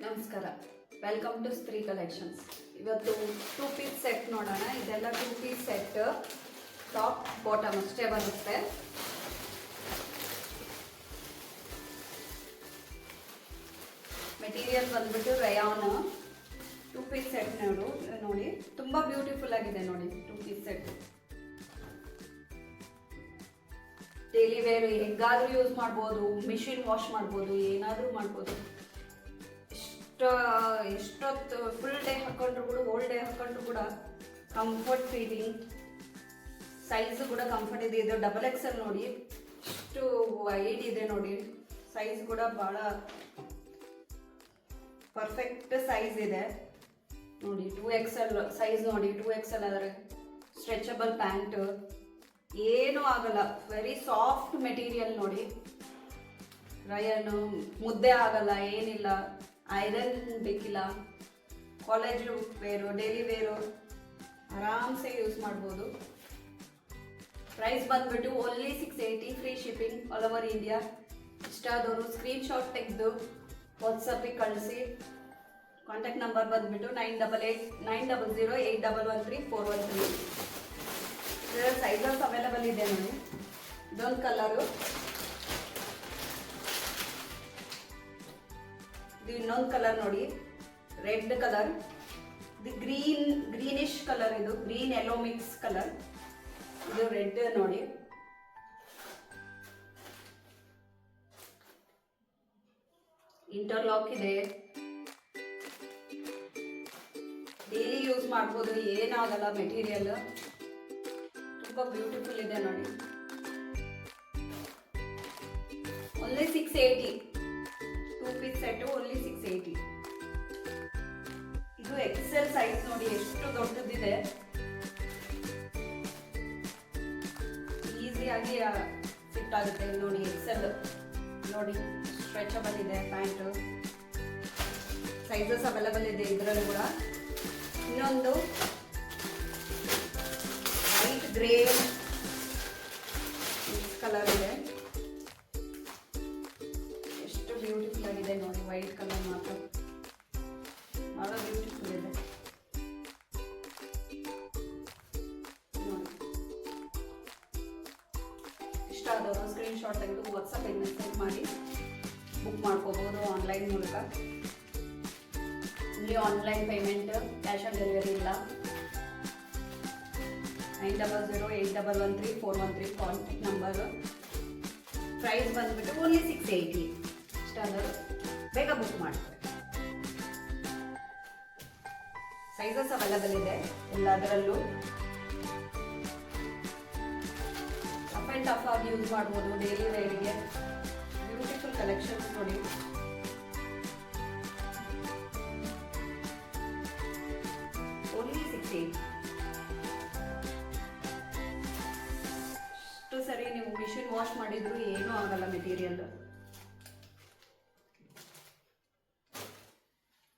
ನಮಸ್ಕಾರ, welcome to ಸ್ತ್ರೀ collections. ಇವತ್ತು 2 ಪೀಸ್ ಸೆಟ್ ನೋಡೋಣ. ಇದೆಲ್ಲ 2 ಪೀಸ್ ಸೆಟ್, ಟಾಪ್ ಬಾಟಮ್ ಅಷ್ಟೇ ಬರುತ್ತೆ. ಮೆಟೀರಿಯಲ್ ಬಂದ್ಬಿಟ್ಟು ರಯಾನ್. 2 ಪೀಸ್ ಸೆಟ್ ನೋಡಿ, ತುಂಬ ಬ್ಯೂಟಿಫುಲ್ ಆಗಿದೆ ನೋಡಿ. 2 ಪೀಸ್ ಸೆಟ್ ಡೈಲಿ ವೇರ್ ಹೇಗಾದ್ರೂ ಯೂಸ್ ಮಾಡ್ಬೋದು, ಮಿಷಿನ್ ವಾಶ್ ಮಾಡ್ಬೋದು, ಏನಾದರೂ ಮಾಡ್ಬೋದು. ಎಷ್ಟೊತ್ತು ಫುಲ್ ಡೇ ಹಾಕೊಂಡ್ರು ಕೂಡ, ಹೋಲ್ ಡೇ ಹಾಕೊಂಡ್ರು ಕೂಡ ಕಂಫರ್ಟ್ ಫೀಲಿಂಗ್. ಸೈಜ್ ಕೂಡ ಕಂಫರ್ಟ್ ಇದೆ. ಇದು XXL ನೋಡಿ, ಇಷ್ಟು ವೈಡ್ ಇದೆ ನೋಡಿ. ಸೈಜ್ ಕೂಡ ಭಾಳ ಪರ್ಫೆಕ್ಟ್ ಸೈಜ್ ಇದೆ ನೋಡಿ. 2XL ಸೈಜ್ ನೋಡಿ. 2XL ಆದರೆ ಸ್ಟ್ರೆಚಬಲ್ ಪ್ಯಾಂಟ್, ಏನೂ ಆಗಲ್ಲ. ವೆರಿ ಸಾಫ್ಟ್ ಮೆಟೀರಿಯಲ್ ನೋಡಿ. ರಯನ್ ಮುದ್ದೆ ಆಗಲ್ಲ, ಏನಿಲ್ಲ. ಐರನ್ ಬೇಕಿಲ್ಲ. ಕಾಲೇಜ್ ವೇರು, ಡೈಲಿ ವೇರು ಆರಾಮ್ಸೆ ಯೂಸ್ ಮಾಡ್ಬೋದು. ಪ್ರೈಸ್ ಬಂದ್ಬಿಟ್ಟು only 680, free shipping all over India. ಇಷ್ಟ ಆದವರು ಸ್ಕ್ರೀನ್ಶಾಟ್ ತೆಗೆದು ವಾಟ್ಸಪ್ಪಿಗೆ ಕಳಿಸಿ. ಕಾಂಟ್ಯಾಕ್ಟ್ ನಂಬರ್ ಬಂದ್ಬಿಟ್ಟು 989008113413. ಇದರ ಸೈಜಸ್ ಅವೈಲಬಲ್ ಇದೆ ನೋಡಿ. ಇದೊಂದು ಕಲರು, ಇದು ಇನ್ನೊಂದು ಕಲರ್ ನೋಡಿ, ರೆಡ್ ಕಲರ್. ಇದು ಗ್ರೀನಿಶ್ ಕಲರ್. ಇದು ಗ್ರೀನ್ ಯೆಲ್ಲೋ ಮಿಕ್ಸ್ ಕಲರ್. ಇದು ರೆಡ್ ನೋಡಿ. ಇಂಟರ್ಲಾಕ್ ಇದೆ. ಡೈಲಿ ಯೂಸ್ ಮಾಡ್ಬೋದು, ಏನಾಗಲ್ಲ. ಮೆಟೀರಿಯಲ್ ತುಂಬಾ ಬ್ಯೂಟಿಫುಲ್ ಇದೆ ನೋಡಿ. ಓನ್ಲಿ 680. 2 piece set only 680. ಇದು XL ಸೈಜ್ ನೋಡಿ, ಎಷ್ಟು ದೊಡ್ಡದಿದೆ. ಈಸಿಯಾಗಿ ಫಿಟ್ ಆಗುತ್ತೆ ನೋಡಿ. XL ನೋಡಿ, ಸ್ಟ್ರೆಚಬಲ್ ಇದೆ ಪ್ಯಾಂಟ್. ಸೈಜಸ್ ಅವೈಲಬಲ್ ಇದೆ ಇದರಲ್ಲಿ ಕೂಡ. ಇನ್ನೊಂದು ವೈಟ್ ಗ್ರೇ ಕಲರ್ ಇದೆ. ಎಷ್ಟು ಬ್ಯೂಟಿಫುಲ್ ಆಗಿದೆ ನೋಡಿ. ವೈಟ್ ಕಲರ್ ಮಾತ್ರ ಬಹಳ ಬ್ಯೂಟಿಫುಲ್ ಇದೆ ನೋಡಿ. ಇಷ್ಟ ಆದವರು ಸ್ಕ್ರೀನ್ಶಾಟ್ ತೆಗೆದು ವಾಟ್ಸಪ್ಪಿಗೆ ಮೆಸೇಜ್ ಮಾಡಿ ಬುಕ್ ಮಾಡ್ಕೋಬಹುದು ಆನ್ಲೈನ್ ಮೂಲಕ. ಇಲ್ಲಿ online payment, cash on delivery ಇಲ್ಲ. 9008113413 ಕಾಂಟ್ಯಾಕ್ಟ್ ನಂಬರ್. ಪ್ರೈಸ್ ಬಂದ್ಬಿಟ್ಟು ಓನ್ಲಿ 680. ಇಷ್ಟ ಆದರೂ ಬೇಗ ಬುಕ್ ಮಾಡ್ತಾರೆ. ಸೈಜಸ್ ಅವೈಲಬಲ್ ಇದೆ ಎಲ್ಲದರಲ್ಲೂ. ಅಪ್ ಆ್ಯಂಡ್ ಟಫ್ ಆಗಿ ಯೂಸ್ ಮಾಡ್ಬೋದು ಡೈಲಿ ವೇರಿಗೆ. ಬ್ಯೂಟಿಫುಲ್ ಕಲೆಕ್ಷನ್ಸ್ ನೋಡಿ. ಓನ್ಲಿ 680. ಇಷ್ಟು ಸರಿ ನೀವು ಮಿಷಿನ್ ವಾಶ್ ಮಾಡಿದ್ರು ಏನೂ ಆಗಲ್ಲ ಮೆಟೀರಿಯಲ್.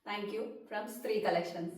ಥ್ಯಾಂಕ್ ಯು ಫ್ರಮ್ ಸ್ತ್ರೀ ಕಲೆಕ್ಷನ್ಸ್.